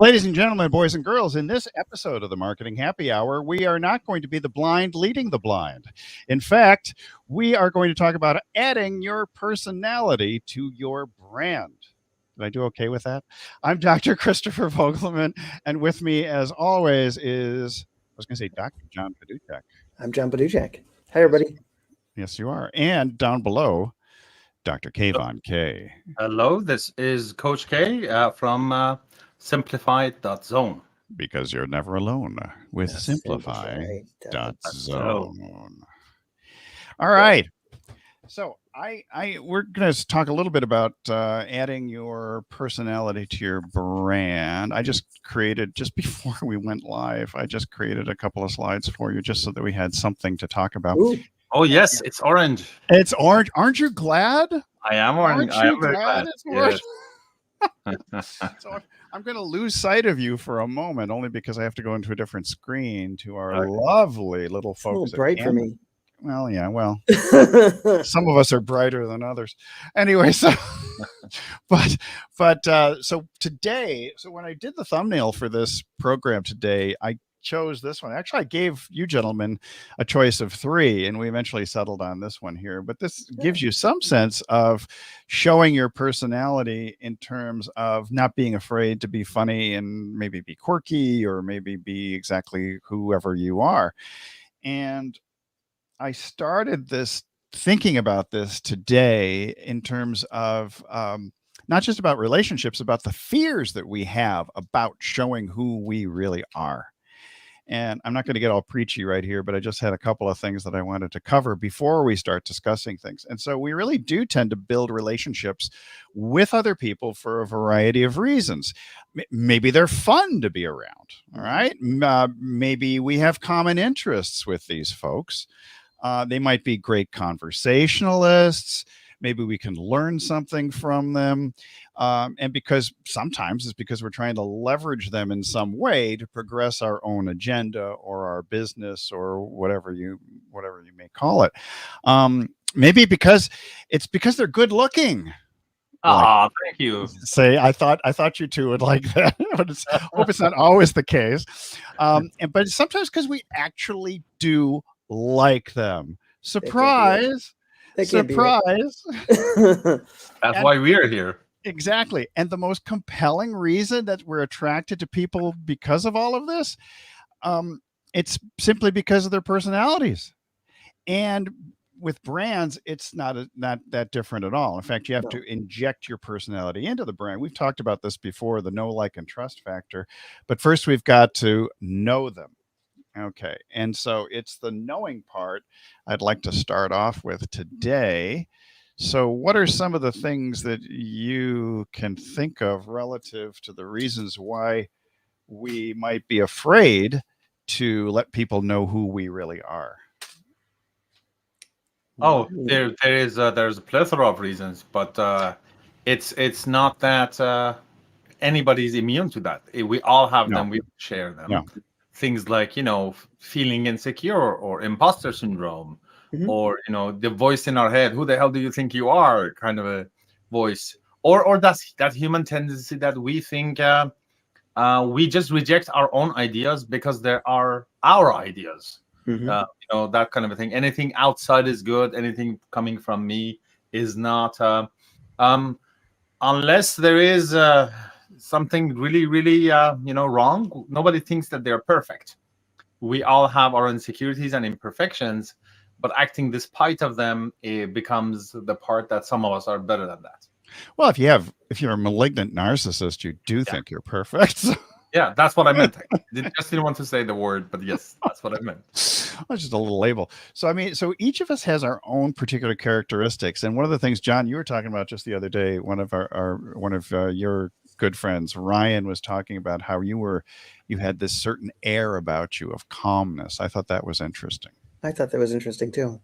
Ladies and gentlemen, boys and girls, in this episode of the Marketing Happy Hour, we are not going to be the blind leading the blind. In fact, we are going to talk about adding your personality to your brand. Did I do okay with that? I'm Dr. Christopher Vogelmann, and with me, as always, is, I was going to say Dr. John Paduchak. I'm John Paduchak. Hi, everybody. Yes, you are. And down below, Dr. Kayvon Kay. Hello, this is Coach K from Simplified.zone. Because you're never alone with Simplify.zone. All right. So we're going to talk a little bit about adding your personality to your brand. I just created, just before we went live, I just created a couple of slides for you just so that we had something to talk about. Ooh. Oh, yes, it's orange. It's orange. Aren't you glad? I am orange. Aren't I you am very glad glad. it's orange? Yes. So I'm going to lose sight of you for a moment, only because I have to go into a different screen to our lovely little It's a little folks. bright for me. Well, yeah, well, some of us are brighter than others. Anyway, so, so today, so when I did the thumbnail for this program today, I chose this one. Actually, I gave you gentlemen a choice of 3, and we eventually settled on this one here. But this gives you some sense of showing your personality in terms of not being afraid to be funny and maybe be quirky or maybe be exactly whoever you are. And I started this thinking about this today in terms of not just about relationships, about the fears that we have about showing who we really are. And I'm not going to get all preachy right here, but I just had a couple of things that I wanted to cover before we start discussing things. And so we really do tend to build relationships with other people for a variety of reasons. Maybe they're fun to be around. All right. Maybe we have common interests with these folks. They might be great conversationalists. Maybe we can learn something from them. And because sometimes it's because we're trying to leverage them in some way to progress our own agenda or our business or whatever you may call it. Maybe because they're good looking. Thank you. Say, I thought you two would like that, but I hope it's not always the case. But sometimes because we actually do like them. Surprise. Surprise. That's why we're here. Exactly. And the most compelling reason that we're attracted to people because of all of this, it's simply because of their personalities. And with brands, it's not that different at all. In fact, you have to inject your personality into the brand. We've talked about this before, the know, like, and trust factor. But first, we've got to know them. Okay. And so it's the knowing part I'd like to start off with today. So what are some of the things that you can think of relative to the reasons why we might be afraid to let people know who we really are? Oh, there's a plethora of reasons, but it's not that anybody's immune to that. We all have them. We share them. No. Things like, feeling insecure or imposter syndrome, or, the voice in our head, who the hell do you think you are, kind of a voice, or that human tendency that we think we just reject our own ideas because they are our ideas. That kind of a thing. Anything outside is good. Anything coming from me is not, unless there is something really, really, wrong. Nobody thinks that they're perfect. We all have our insecurities and imperfections, but acting despite of them, it becomes the part that some of us are better than that. Well, if you're a malignant narcissist, you do think you're perfect. Yeah, that's what I meant. I just didn't want to say the word, but yes, that's what I meant. Well, just a little label. So, so each of us has our own particular characteristics. And one of the things, John, you were talking about just the other day, one of your good friends, Ryan, was talking about how you had this certain air about you of calmness. I thought that was interesting. I thought that was interesting too.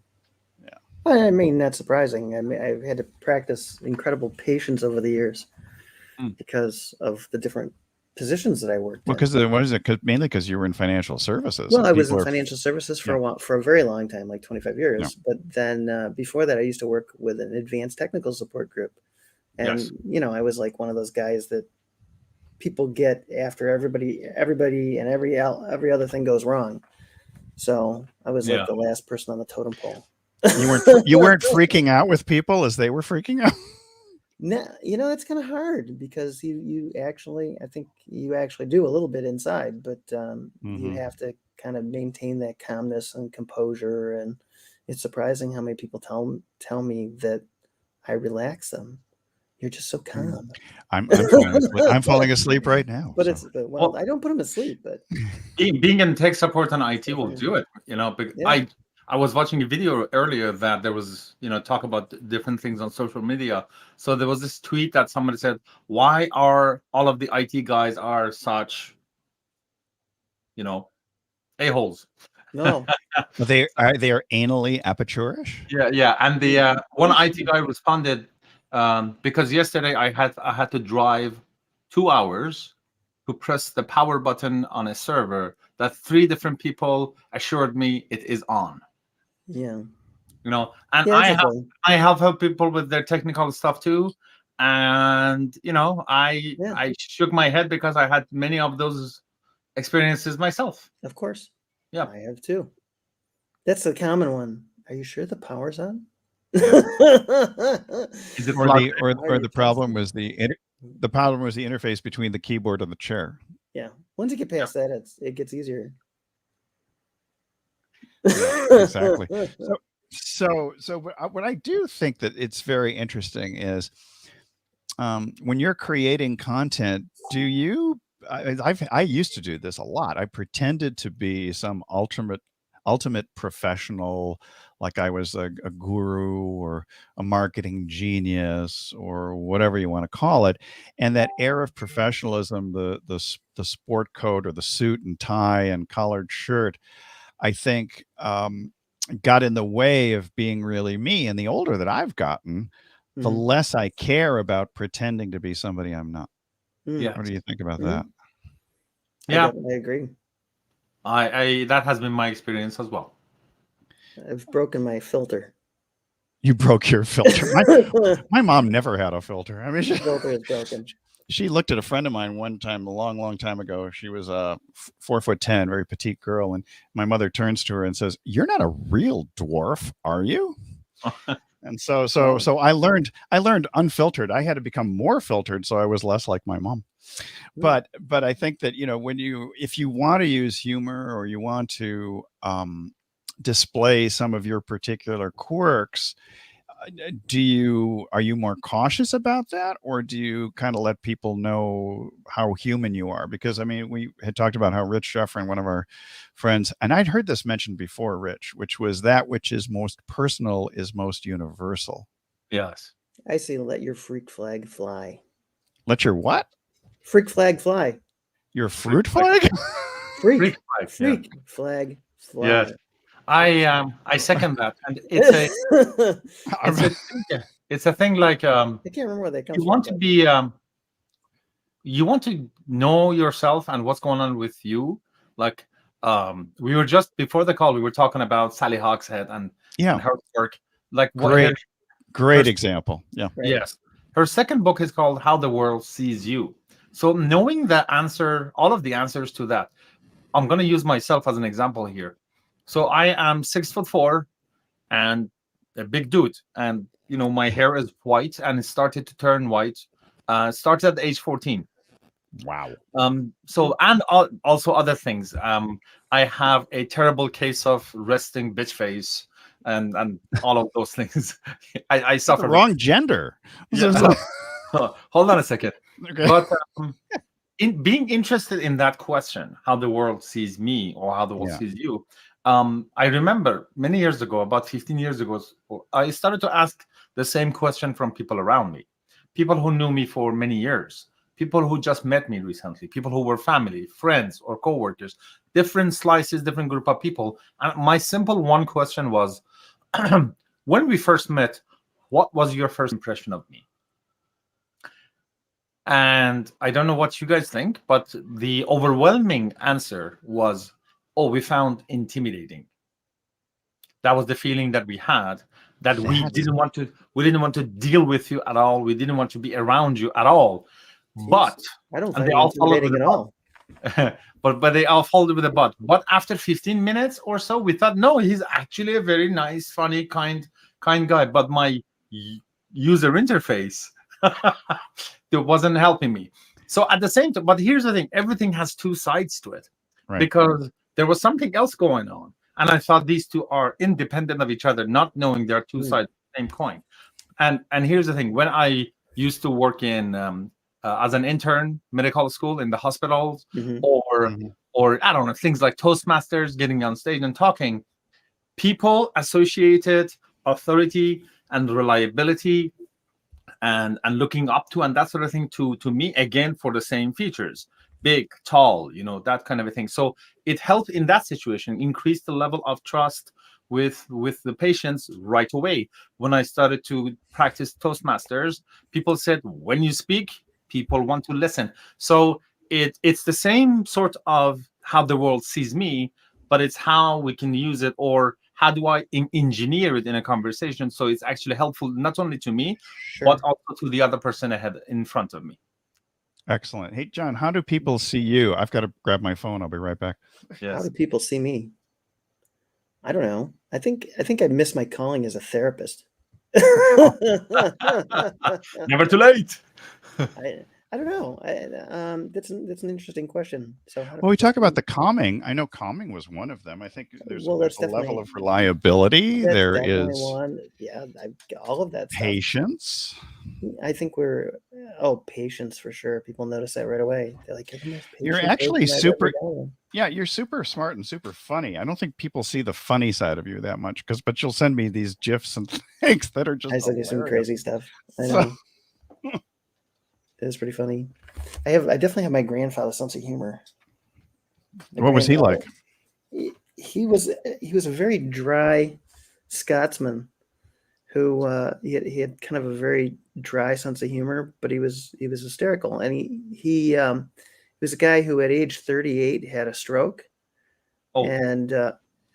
Yeah. I mean, not surprising. I mean, I've had to practice incredible patience over the years because of the different positions that I worked in. Because what is it? Mainly because you were in financial services. Well, I was in financial services for a very long time, like 25 years. Yeah. But then before that, I used to work with an advanced technical support group. And, I was like one of those guys that people get after everybody, and every other thing goes wrong. So I was like Yeah. the last person on the totem pole. You weren't freaking out with people as they were freaking out. No, it's kind of hard because you actually, I think you actually do a little bit inside, but you have to kind of maintain that calmness and composure. And it's surprising how many people tell me that I relax them. You're just so calm. I'm falling asleep. I'm falling asleep right now. But so. I don't put them to sleep, but being in tech support and IT will do it. Yeah. I was watching a video earlier that there was, talk about different things on social media. So there was this tweet that somebody said, why are all of the IT guys are such, a-holes? no. They are anally aperturish. Yeah. And the one IT guy responded, because yesterday I had to drive 2 hours to press the power button on a server that 3 different people assured me it is on. Yeah. And Yeah, I have helped people with their technical stuff too. And I shook my head because I had many of those experiences myself. Of course. Yeah. I have too. That's the common one. Are you sure the power's on? Is it or the problem was the problem was the interface between the keyboard and the chair. Yeah. Once you get past that, it gets easier. Yeah, exactly. So what I do think that it's very interesting is when you're creating content, do you? I used to do this a lot. I pretended to be some ultimate professional, like I was a guru or a marketing genius or whatever you want to call it. And that air of professionalism, the sport coat or the suit and tie and collared shirt, I think got in the way of being really me. And the older that I've gotten, the less I care about pretending to be somebody I'm not. Yeah. What do you think about that? Yeah, I agree. I that has been my experience as well. I've broken my filter. You broke your filter. My mom never had a filter. I mean, The filter is broken. She looked at a friend of mine one time, a long time ago. She was a 4'10", very petite girl, and my mother turns to her and says, "You're not a real dwarf, are you?" And so I learned unfiltered. I had to become more filtered, so I was less like my mom. But I think that if you want to use humor or you want to display some of your particular quirks, are you more cautious about that, or do you kind of let people know how human you are? Because I mean, we had talked about how Rich Sheffrin, one of our friends, and I'd heard this mentioned before, Rich, which was that which is most personal is most universal. Yes. I say let your freak flag fly. Let your what? Freak flag fly. Your fruit flag? Freak flag fly. Yes. I second that, and it's a thing like I can't remember where they come you from. want to be you want to know yourself and what's going on with you. Like we were just before the call, we were talking about Sally Hawkshead and her work. Like great example. Yeah. Right. Yes. Her second book is called How the World Sees You. So knowing the answer, all of the answers to that, I'm going to use myself as an example here. So I am 6'4" and a big dude, and my hair is white, and it started to turn white. Started at age 14. Wow. So and also other things. I have a terrible case of resting bitch face, and all of those things. I suffer. The wrong gender. Yeah. Hold on a second. Okay. But in being interested in that question, how the world sees me or how the world sees you, I remember many years ago, about 15 years ago, I started to ask the same question from people around me, people who knew me for many years, people who just met me recently, people who were family, friends, or coworkers, different slices, different group of people. And my simple one question was, when we first met, what was your first impression of me? And I don't know what you guys think, but the overwhelming answer was, oh, we found intimidating. That was the feeling that we had, that we didn't want to deal with you at all. We didn't want to be around you at all. But I don't and find they it all followed with intimidating at all. but they all followed with a but after 15 minutes or so we thought, no, he's actually a very nice, funny, kind guy, but my user interface it wasn't helping me. So at the same time, but here's the thing, everything has two sides to it, Right. because there was something else going on, and I thought these two are independent of each other, not knowing they're two sides of the same coin. And here's the thing, when I used to work in as an intern, medical school, in the hospitals, or I don't know, things like Toastmasters, getting on stage and talking, people associated authority and reliability and looking up to and that sort of thing to me, again, for the same features: big, tall, that kind of a thing. So it helped in that situation increase the level of trust with the patients right away. When I started to practice Toastmasters, people said, when you speak, people want to listen. So it's the same sort of how the world sees me, but it's how we can use it, or how do I engineer it in a conversation so it's actually helpful not only to me, but also to the other person ahead in front of me. Excellent. Hey, John, how do people see you? I've got to grab my phone. I'll be right back. Yes. How do people see me? I don't know. I think I miss my calling as a therapist. Never too late. I don't know. That's an interesting question. So well, we talk about the calming. I know calming was one of them. I think there's a level of reliability. There is one. Yeah, all of that stuff. Patience. I think patience for sure. People notice that right away. They're like, you're actually super. Yeah, you're super smart and super funny. I don't think people see the funny side of you that much, but you'll send me these GIFs and things that are just. I send you some crazy stuff. I know. It was pretty funny. I definitely have my grandfather's sense of humor. What was he like? He was a very dry Scotsman who he had kind of a very dry sense of humor, but he was hysterical. And he was a guy who at age 38 had a stroke. And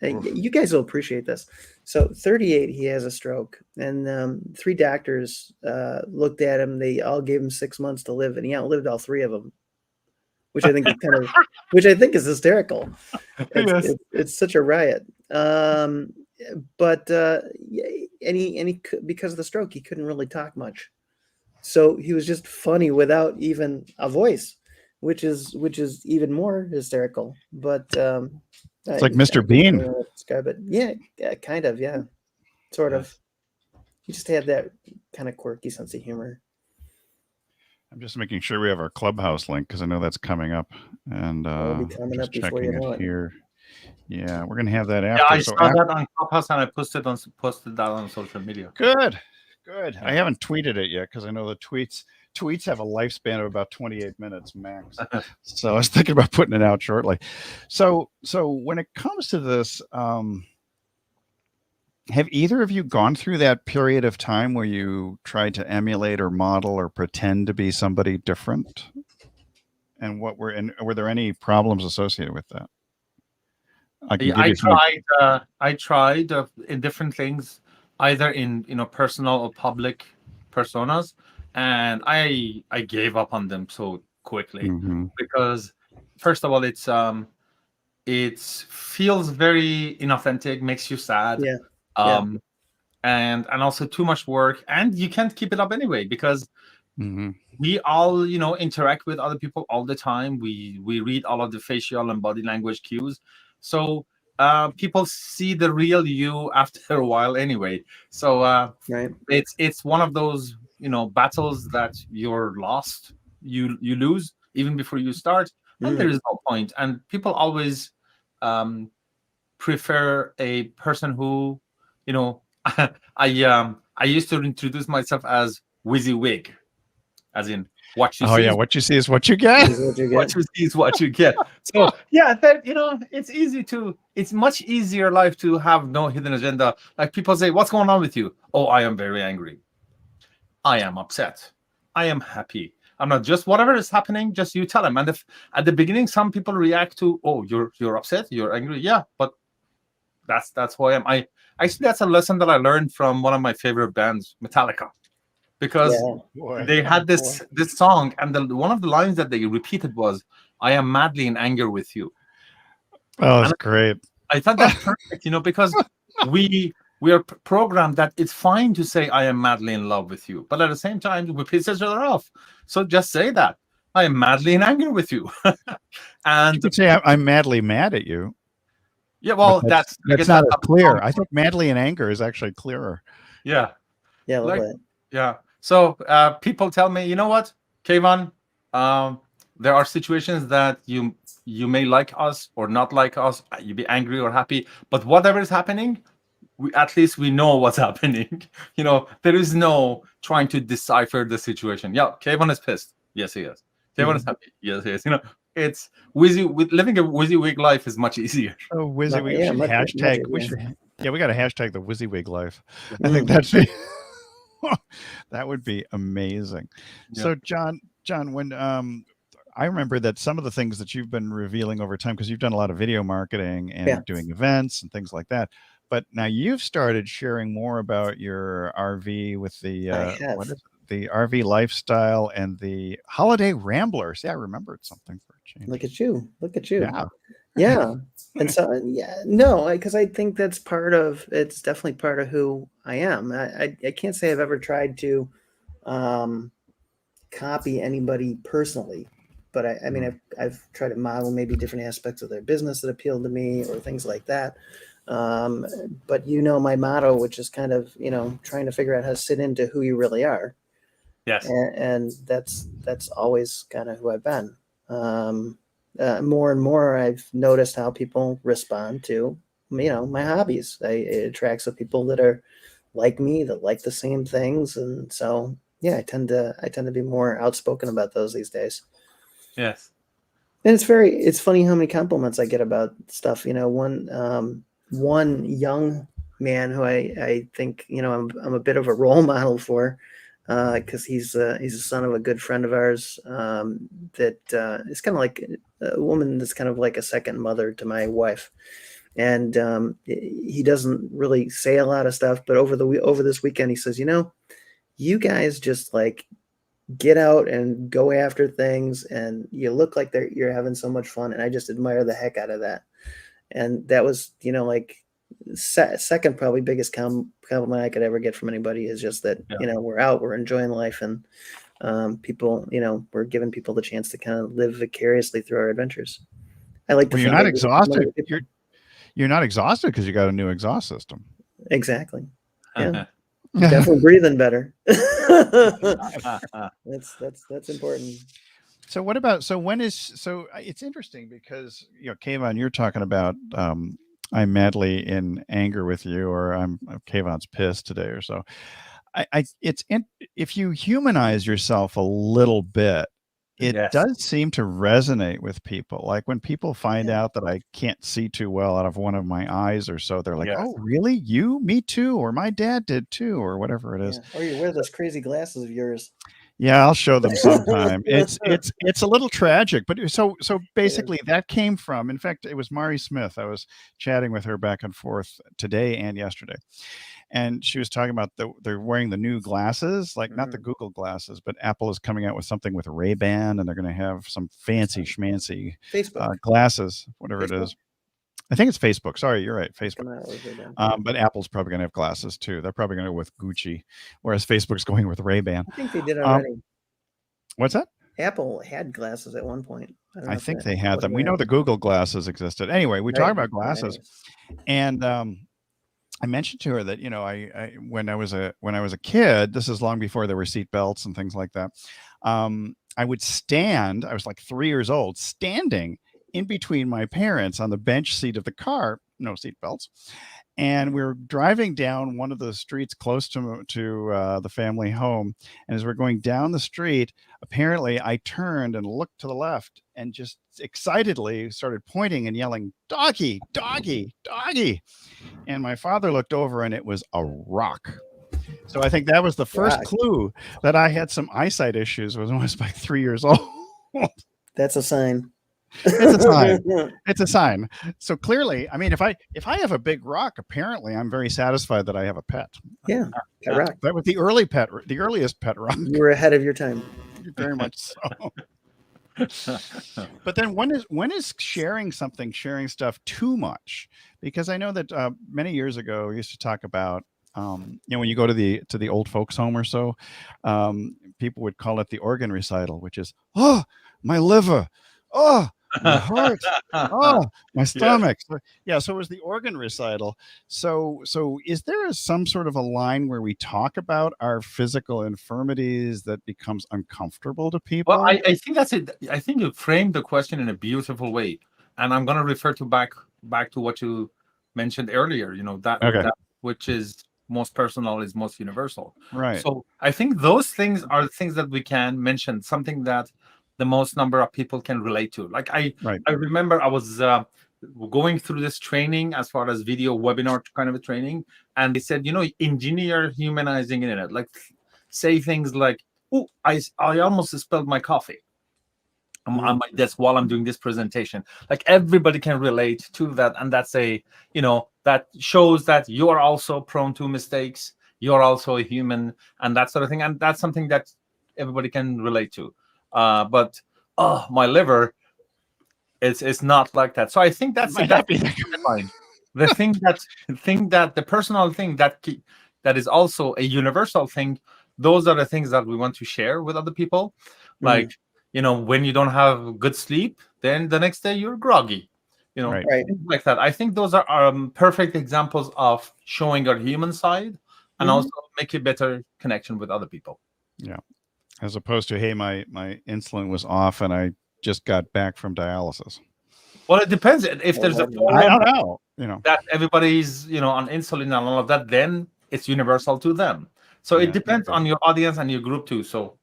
you guys will appreciate this. So 38, he has a stroke, and 3 doctors looked at him. They all gave him 6 months to live, and he outlived all 3 of them, which I think is hysterical. It's such a riot. But he because of the stroke, he couldn't really talk much, so he was just funny without even a voice, which is even more hysterical. But it's like Mr. Bean. But yeah, kind of, yeah, sort of. He just had that kind of quirky sense of humor. I'm just making sure we have our Clubhouse link because I know that's coming up, and it'll be coming up before you know it here. Yeah, we're gonna have that after. Yeah, I saw that on Clubhouse and I posted that on social media. Good. Yeah. I haven't tweeted it yet because I know the tweets have a lifespan of about 28 minutes max. So I was thinking about putting it out shortly. So when it comes to this, have either of you gone through that period of time where you tried to emulate or model or pretend to be somebody different? And were there any problems associated with that? I tried in different things, either in personal or public personas, and I gave up on them so quickly because, first of all, it feels very inauthentic, makes you sad, and also too much work, and you can't keep it up anyway because we all interact with other people all the time. We read all of the facial and body language cues. So people see the real you after a while anyway. So it's one of those battles that you're lost, you lose even before you start, and there is no point. And people always prefer a person who I used to introduce myself as WYSIWYG, as in what you see. What you see is what you get. What you see is what you get. So yeah, it's much easier life to have no hidden agenda. Like people say, what's going on with you? Oh, I am very angry. I am upset. I am happy. I'm not, just whatever is happening, just you tell them. And if at the beginning some people react to, oh, you're upset, you're angry. Yeah, but that's who I am. Actually, that's a lesson that I learned from one of my favorite bands, Metallica. because Boy. they had this song, and one of the lines that they repeated was, "I am madly in anger with you." Oh, that's And great. I thought that's perfect, because we are programmed that it's fine to say I am madly in love with you, but at the same time we piss each other off. So just say that I am madly in anger with you. You And could say I'm madly mad at you, yeah, but well, that's I guess not that's as clear. I think madly in anger is actually clearer. yeah, Yeah, I love like that. yeah. So people tell me, you know what, Kayvon, there are situations that you may like us or not like us, you be angry or happy, but whatever is happening, at least we know what's happening. There is no trying to decipher the situation. Yeah, Kayvon is pissed. Yes, he is. Kayvon is happy. Yes, he is. It's living a WYSIWYG life is much easier. Oh, WYSIWYG. We Yeah, should much hashtag. We easier. should. Yeah, we got to hashtag the WYSIWYG life. I Mhm. think that's that would be amazing. Yeah. So, John, when I remember that some of the things that you've been revealing over time, because you've done a lot of video marketing and Yeah. doing events and things like that. But now you've started sharing more about your RV with the I have. what is it? The RV lifestyle and the holiday ramblers. Yeah, I remembered something for a change. Look at you. Look at you. Yeah. Yeah. And so, no, because I think it's definitely part of who I am. I can't say I've ever tried to copy anybody personally, but I mean, I've tried to model maybe different aspects of their business that appealed to me or things like that. But my motto, which is kind of, trying to figure out how to sit into who you really are. Yes. And that's always kind of who I've been. More and more, I've noticed how people respond to, my hobbies. It attracts the people that are like me, that like the same things, and so I tend to be more outspoken about those these days. Yes. And it's funny how many compliments I get about stuff. One young man who I think I'm a bit of a role model for. Because he's a son of a good friend of ours that is kind of like a woman that's kind of like a second mother to my wife, and he doesn't really say a lot of stuff. But over this weekend, he says, you guys just like get out and go after things, and you look like you're having so much fun, and I just admire the heck out of that. And that was like second probably biggest compliment I could ever get from anybody is just that we're out, we're enjoying life, and people we're giving people the chance to kind of live vicariously through our adventures. I like. Well, you're not exhausted. You're not exhausted because you got a new exhaust system. Exactly. Yeah. Definitely breathing better. That's important. So what about it's interesting because Kayvon, you're talking about I'm madly in anger with you, or Kayvon's pissed today, or so. If you humanize yourself a little bit, it does seem to resonate with people. Like when people find out that I can't see too well out of one of my eyes or so, they're like, "Oh, really? You? Me too? Or my dad did too, or whatever it is." Or you wear those crazy glasses of yours. Yeah, I'll show them sometime. It's a little tragic, but so basically that came from. In fact, it was Mari Smith. I was chatting with her back and forth today and yesterday, and she was talking about they're wearing the new glasses, like not the Google glasses, but Apple is coming out with something with Ray-Ban, and they're going to have some fancy schmancy glasses, whatever it is. I think it's Facebook. Sorry, you're right. Facebook. But Apple's probably going to have glasses too. They're probably going to go with Gucci, whereas Facebook's going with Ray-Ban. I think they did already. What's that? Apple had glasses at one point. I think they had them. We know the Google glasses existed. Anyway, we talk about glasses, and I mentioned to her that I when I was a kid, this is long before there were seat belts and things like that. I would stand. I was like 3 years old, standing in between my parents on the bench seat of the car, no seat belts. And we were driving down one of the streets close to the family home. And as we're going down the street, apparently I turned and looked to the left and just excitedly started pointing and yelling, "Doggy, doggy, doggy." And my father looked over and it was a rock. So I think that was the first clue that I had some eyesight issues when I was like 3 years old. That's a sign. It's a sign. It's a sign. So clearly, I mean, if I have a big rock, apparently I'm very satisfied that I have a pet. Yeah, pet rock. That was the earliest pet rock. You were ahead of your time. Very much so. But then when is sharing stuff too much? Because I know that many years ago we used to talk about when you go to the old folks home or so, people would call it the organ recital, which is, oh, my liver, oh, my heart, oh, my stomach. So it was the organ recital. So is there some sort of a line where we talk about our physical infirmities that becomes uncomfortable to people? Well, I think that's it. I think you framed the question in a beautiful way, and I'm going to refer to back to what you mentioned earlier. That which is most personal is most universal. Right. So I think those things are things that we can mention, something that the most number of people can relate to. Like I remember I was going through this training as far as video webinar kind of a training, and they said, engineer humanizing internet, like say things like, oh, I almost spilled my coffee on my desk while I'm doing this presentation. Like everybody can relate to that, and that's that shows that you are also prone to mistakes. You're also a human, and that sort of thing, and that's something that everybody can relate to. But my liver, it's not like that. So I think that's the the personal thing that is also a universal thing. Those are the things that we want to share with other people. Like, when you don't have good sleep, then the next day you're groggy. Things like that. I think those are perfect examples of showing our human side and also make a better connection with other people. Yeah. As opposed to, hey, my insulin was off and I just got back from dialysis. Well, it depends. If there's a forum, I don't know, that everybody's, on insulin and all of that, then it's universal to them. So it depends on your audience and your group too. So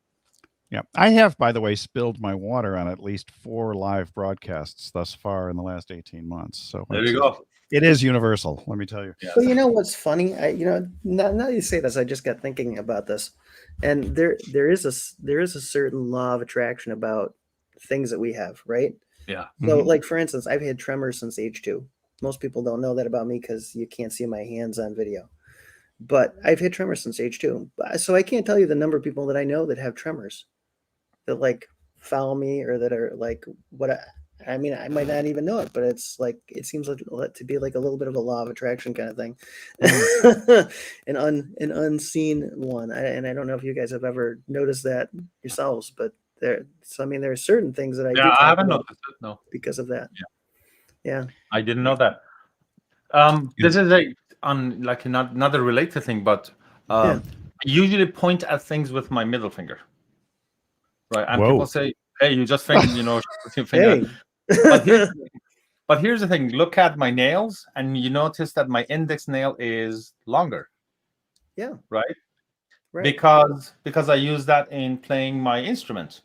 yeah, I have, by the way, spilled my water on at least 4 live broadcasts thus far in the last 18 months. So there you go. It is universal, let me tell you. Yeah. Well, what's funny? Now you say this, I just got thinking about this, and there is a certain law of attraction about things that we have, right? Yeah. So, like for instance, I've had tremors since age 2. Most people don't know that about me because you can't see my hands on video. But I've had tremors since age 2. So I can't tell you the number of people that I know that have tremors, that like follow me or that are like what I mean, I might not even know it, but it's like, it seems like to be like a little bit of a law of attraction kind of thing. an unseen one. And I don't know if you guys have ever noticed that yourselves, but there are certain things that I haven't noticed it, no. Because of that. Yeah. I didn't know that. This is another related thing, but I usually point at things with my middle finger. Right. And people say, hey, you just think, with your finger. Hey. But here's the thing. Look at my nails, and you notice that my index nail is longer. Yeah. Right. Because I use that in playing my instrument.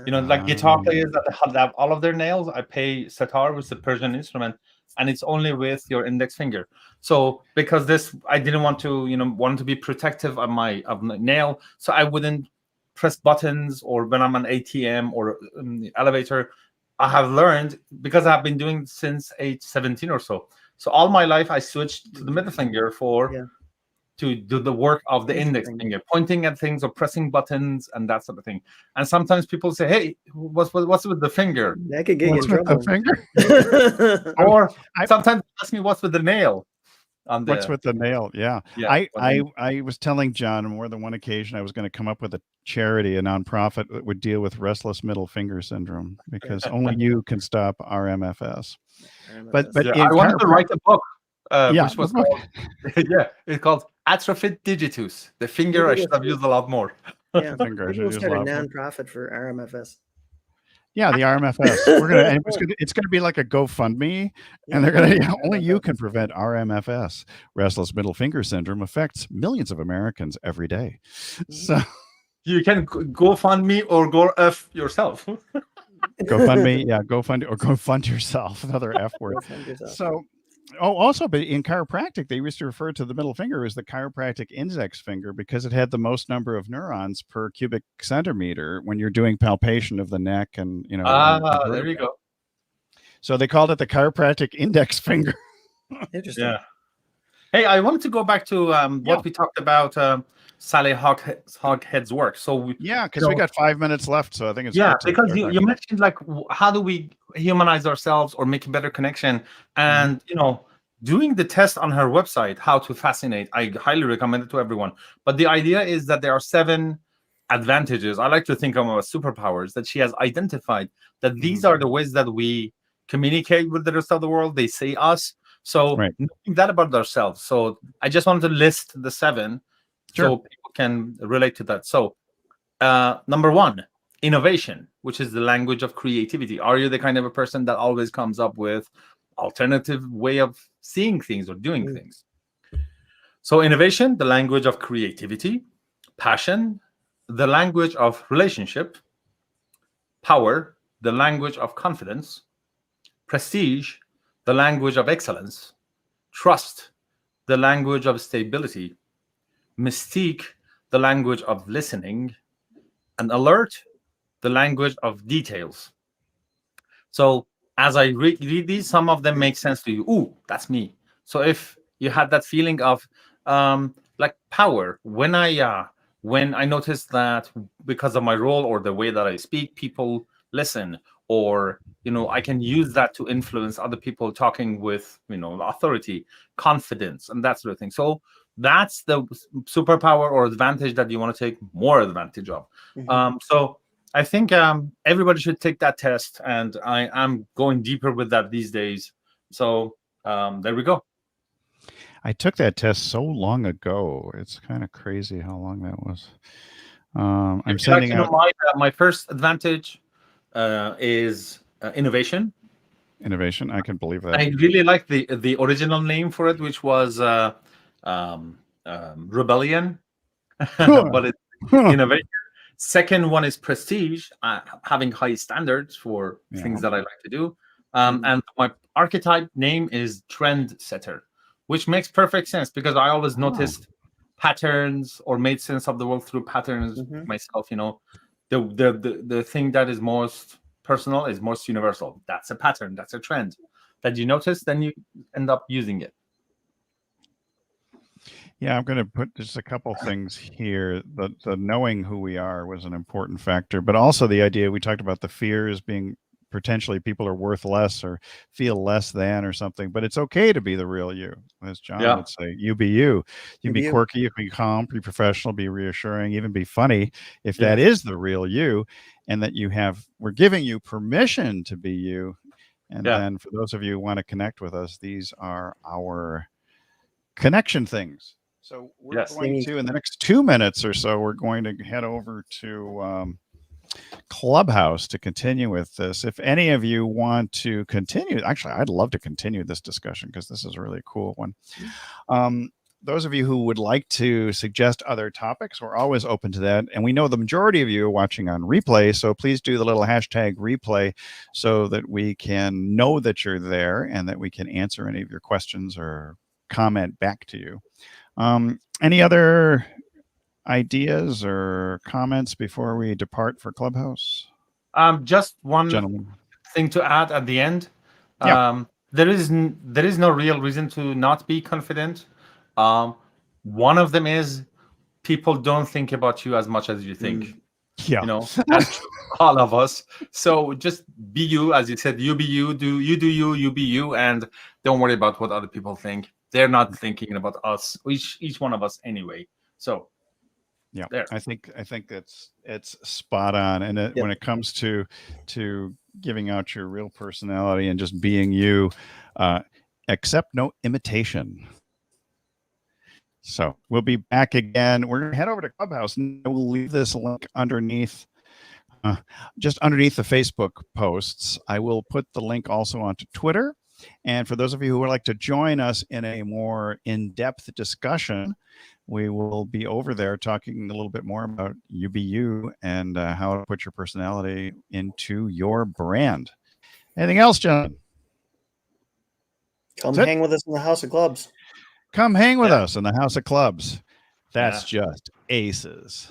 Like guitar players that have all of their nails. I play sitar, which is a Persian instrument, and it's only with your index finger. So because I didn't want to be protective of my nail, so I wouldn't press buttons, or when I'm on ATM or the elevator. I have learned, because I've been doing it since age 17 or so. So all my life I switched to the middle finger to do the work of the index finger, pointing at things or pressing buttons and that sort of thing. And sometimes people say, hey, what's with the finger? That could get you in trouble. Finger? Or sometimes they ask me what's with the nail. What's with the nail? Yeah. I was telling John on more than one occasion I was going to come up with a charity, a nonprofit that would deal with restless middle finger syndrome, because only you can stop RMFS. But I wanted to write a book, which was called, it's called Atrophied Digitus. The finger I should have used a lot more. Yeah, we'll start a nonprofit for RMFS. Yeah, the RMFS. It's gonna be like a GoFundMe, and they're gonna only you can prevent RMFS. Restless middle finger syndrome affects millions of Americans every day. So you can GoFundMe or go F yourself. GoFundMe, GoFund or GoFund yourself. Another F word. So. Also, but in chiropractic, they used to refer to the middle finger as the chiropractic index finger because it had the most number of neurons per cubic centimeter when you're doing palpation of the neck and there you go. So they called it the chiropractic index finger. Interesting. Yeah. Hey, I wanted to go back to what we talked about, Sally Hoghead's work. So because we got 5 minutes left, so I think it's yeah, good to because start you talking. mentioned like how do we humanize ourselves or make a better connection, and doing the test on her website, How to Fascinate, I highly recommend it to everyone. But the idea is that there are 7 advantages. I like to think of them as superpowers that she has identified, that these are the ways that we communicate with the rest of the world. They say us. So knowing that about ourselves. So I just wanted to list the 7 so people can relate to that. So number 1, innovation, which is the language of creativity. Are you the kind of a person that always comes up with alternative way of seeing things or doing things? So innovation, the language of creativity. Passion, the language of relationship. Power, the language of confidence. Prestige, the language of excellence. Trust, the language of stability. Mystique, the language of listening. And alert, the language of details. So as I read these, some of them make sense to you. Ooh, that's me. So if you had that feeling of like power, when I noticed that because of my role or the way that I speak, people listen, or I can use that to influence other people, talking with authority, confidence, and that sort of thing. So that's the superpower or advantage that you want to take more advantage of. So I think everybody should take that test, and I'm going deeper with that these days. So there we go. I took that test so long ago. It's kind of crazy how long that was. I'm sending out my first advantage is innovation. Innovation. I can believe that. I really like the original name for it, which was rebellion, but it's innovation. Second one is prestige, having high standards for things that I like to do. And my archetype name is trend setter, which makes perfect sense because I always noticed patterns or made sense of the world through patterns myself. The thing that is most personal is most universal. That's a pattern. That's a trend that you notice, then you end up using it. Yeah, I'm going to put just a couple things here. The knowing who we are was an important factor, but also the idea we talked about the fears being potentially people are worth less or feel less than or something, but it's okay to be the real you. As John would say, you be you. You can be quirky, you can be calm, be professional, be reassuring, even be funny if that is the real you, and that we're giving you permission to be you. And then for those of you who want to connect with us, these are our connection things. So we're going to, in the next 2 minutes or so, we're going to head over to Clubhouse to continue with this. If any of you want to continue, actually, I'd love to continue this discussion because this is a really cool one. Those of you who would like to suggest other topics, we're always open to that. And we know the majority of you are watching on replay, so please do the little hashtag replay so that we can know that you're there and that we can answer any of your questions or comment back to you. Any other ideas or comments before we depart for Clubhouse? Just one thing to add at the end. There is no real reason to not be confident. One of them is people don't think about you as much as you think. That's all of us. So just be you, as you said. You be you. You be you, and don't worry about what other people think. They're not thinking about us, each one of us anyway. So I think it's spot on. And when it comes to giving out your real personality and just being you, accept no imitation. So we'll be back again. We're going to head over to Clubhouse, and we'll leave this link underneath, just underneath the Facebook posts. I will put the link also onto Twitter. And for those of you who would like to join us in a more in-depth discussion, we will be over there talking a little bit more about you be you and how to put your personality into your brand. Anything else, John? Come hang with us in the House of Clubs. Come hang with us in the House of Clubs. That's just aces.